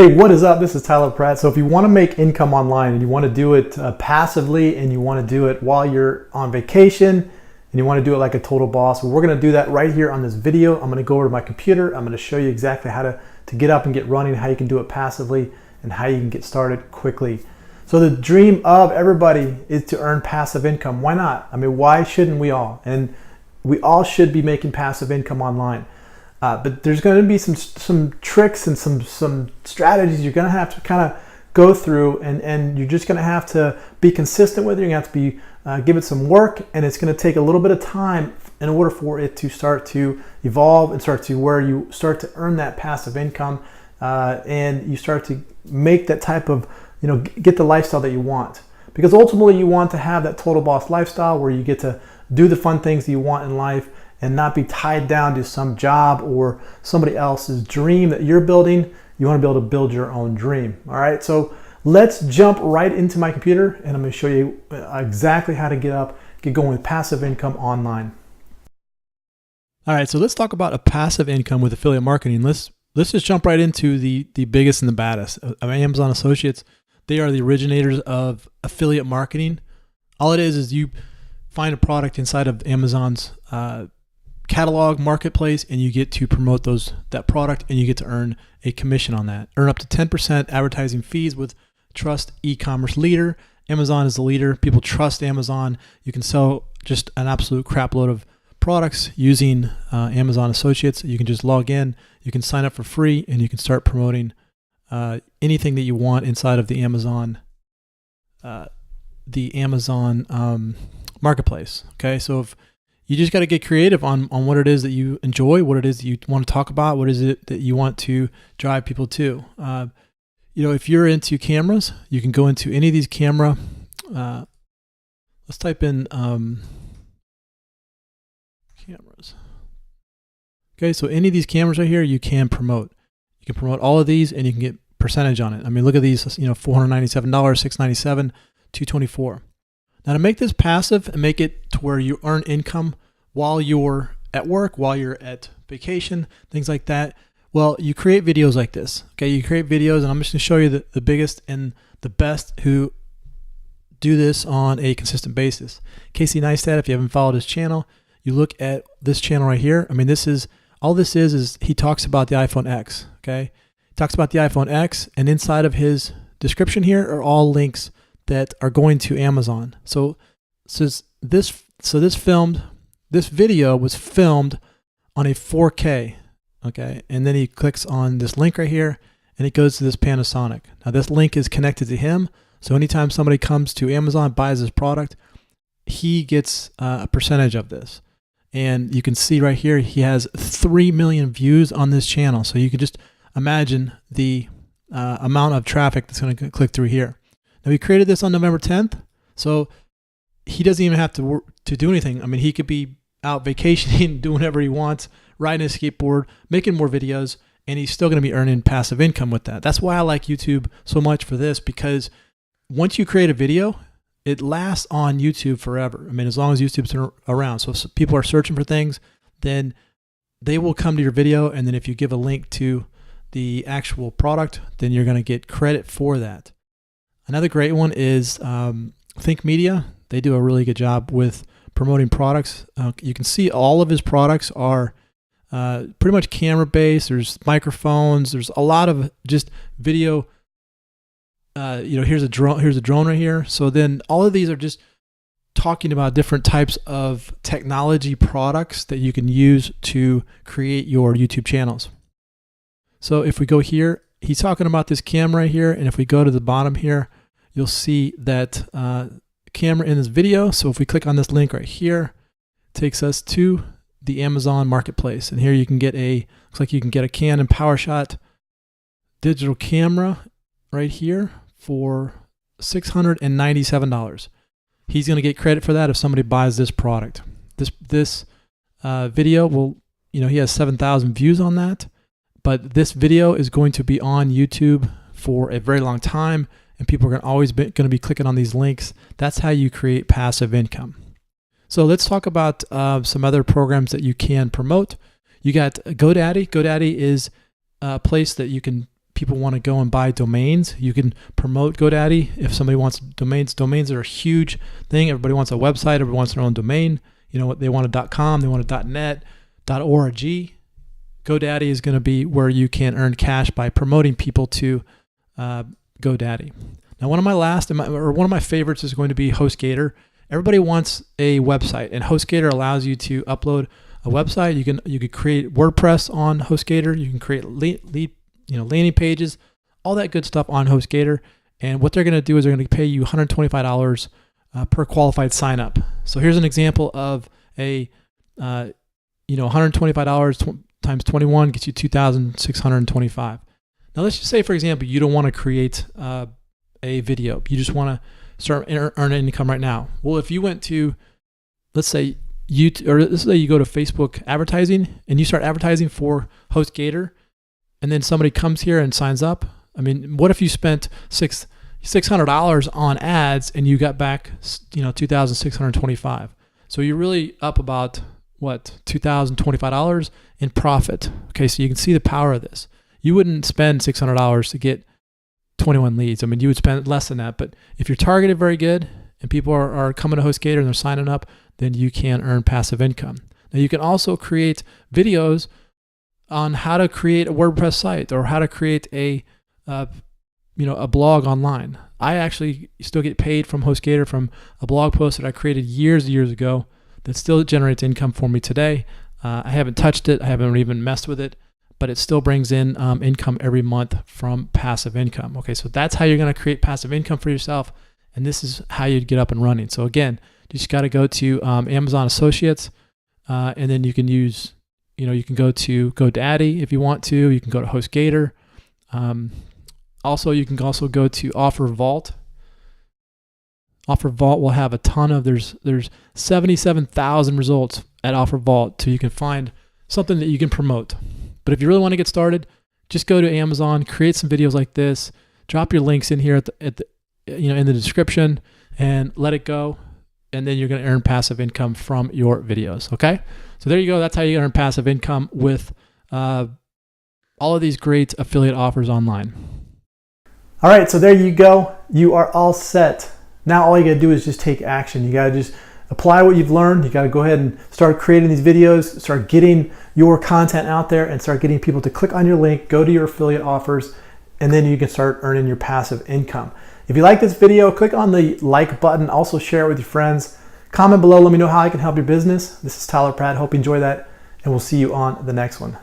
Hey, what is up? This is Tyler Pratt. So if you want to make income online and you want to do it passively and you want to do it while you're on vacation and you want to do it like a total boss, well, we're going to do that right here on this video. I'm going to go over to my computer. I'm going to show you exactly how to get up and get running, how you can do it passively, and how you can get started quickly. So the dream of everybody is to earn passive income. Why not? I mean, why shouldn't we all? And we all should be making passive income online. But there's going to be some tricks and some strategies you're going to have to kind of go through, and you're just going to have to be consistent with it. You're going to have to be give it some work, and it's going to take a little bit of time in order for it to start to evolve and start to where you start to earn that passive income, and you start to make that type of, get the lifestyle that you want. Because ultimately you want to have that total boss lifestyle where you get to do the fun things that you want in life and not be tied down to some job or somebody else's dream that you're building. You want to be able to build your own dream. All right, so let's jump right into my computer and I'm going to show you exactly how to get going with passive income online. All right, so let's talk about a passive income with affiliate marketing. Let's just jump right into the biggest and the baddest of Amazon Associates. They are the originators of affiliate marketing. All it is you find a product inside of Amazon's catalog marketplace, and you get to promote that product, and you get to earn a commission on that. Earn up to 10% advertising fees with Trust e-commerce leader. Amazon is the leader. People trust Amazon. You can sell just an absolute crap load of products using Amazon Associates. You can just log in, you can sign up for free, and you can start promoting anything that you want inside of the Amazon marketplace. Okay, so if you just got to get creative on what it is that you enjoy, what it is that you want to talk about, what is it that you want to drive people to. If you're into cameras, you can go into any of these camera. Let's type in cameras. Okay, so any of these cameras right here, you can promote. You can promote all of these, and you can get percentage on it. I mean, look at these. $497, $697, $224. Now, to make this passive and make it to where you earn income while you're at work, while you're at vacation, things like that, well, you create videos like this. Okay, you create videos, and I'm just going to show you the biggest and the best who do this on a consistent basis. Casey Neistat, if you haven't followed his channel, you look at this channel right here. I mean, all this is he talks about the iPhone X. Okay, he talks about the iPhone X, and inside of his description here are all links that are going to Amazon. So this video was filmed on a 4K, okay? And then he clicks on this link right here, and it goes to this Panasonic. Now this link is connected to him, so anytime somebody comes to Amazon, buys this product, he gets a percentage of this. And you can see right here, he has 3 million views on this channel. So you can just imagine the amount of traffic that's going to click through here. Now, he created this on November 10th, so he doesn't even have to do anything. I mean, he could be out vacationing, doing whatever he wants, riding his skateboard, making more videos, and he's still going to be earning passive income with that. That's why I like YouTube so much for this, because once you create a video, it lasts on YouTube forever. I mean, as long as YouTube's around. So if people are searching for things, then they will come to your video, and then if you give a link to the actual product, then you're going to get credit for that. Another great one is Think Media. They do a really good job with promoting products. You can see all of his products are pretty much camera based. There's microphones. There's a lot of just video. Here's a drone right here. So then all of these are just talking about different types of technology products that you can use to create your YouTube channels. So if we go here, he's talking about this camera right here. And if we go to the bottom here, you'll see that camera in this video. So if we click on this link right here, it takes us to the Amazon marketplace. And here you can get looks like you can get a Canon PowerShot digital camera right here for $697. He's going to get credit for that if somebody buys this product. This video will, he has 7,000 views on that, but this video is going to be on YouTube for a very long time, and people are always going to be clicking on these links. That's how you create passive income. So let's talk about some other programs that you can promote. You got GoDaddy. GoDaddy is a place that you can people want to go and buy domains, you can promote GoDaddy. If somebody wants domains are a huge thing. Everybody wants a website. Everybody wants their own domain. You know what? They want a .com, they want a .net, .org. GoDaddy is going to be where you can earn cash by promoting people to GoDaddy. Now, one of my favorites is going to be HostGator. Everybody wants a website, and HostGator allows you to upload a website. You can create WordPress on HostGator. You can create landing pages, all that good stuff on HostGator. And what they're going to do is they're going to pay you $125 per qualified sign up. So here's an example of a $125 times 21 gets you $2,625. Now let's just say, for example, you don't want to create a video. You just want to start earning income right now. Well, if you went to, let's say you go to Facebook advertising and you start advertising for HostGator, and then somebody comes here and signs up. I mean, what if you spent $600 on ads and you got back, $2,625? So you're really up about $2,025 in profit. Okay, so you can see the power of this. You wouldn't spend $600 to get 21 leads. I mean, you would spend less than that. But if you're targeted very good and people are coming to HostGator and they're signing up, then you can earn passive income. Now, you can also create videos on how to create a WordPress site or how to create a blog online. I actually still get paid from HostGator from a blog post that I created years ago that still generates income for me today. I haven't touched it. I haven't even messed with it, but it still brings in income every month from passive income. Okay, so that's how you're going to create passive income for yourself, and this is how you'd get up and running. So again, you just got to go to Amazon Associates, and then you can use, you can go to GoDaddy if you want to. You can go to HostGator. Also, you can also go to Offer Vault. Offer Vault will have a ton of, there's 77,000 results at Offer Vault, so you can find something that you can promote. But if you really want to get started, just go to Amazon, create some videos like this, drop your links in here in the description, and let it go. And then you're going to earn passive income from your videos. Okay, so there you go. That's how you earn passive income with all of these great affiliate offers online. All right, so there you go. You are all set. Now all you gotta do is just take action. You gotta just apply what you've learned. You gotta go ahead and start creating these videos, start getting your content out there, and start getting people to click on your link, go to your affiliate offers, and then you can start earning your passive income. If you like this video, click on the like button. Also share it with your friends. Comment below, let me know how I can help your business. This is Tyler Pratt. Hope you enjoy that, and we'll see you on the next one.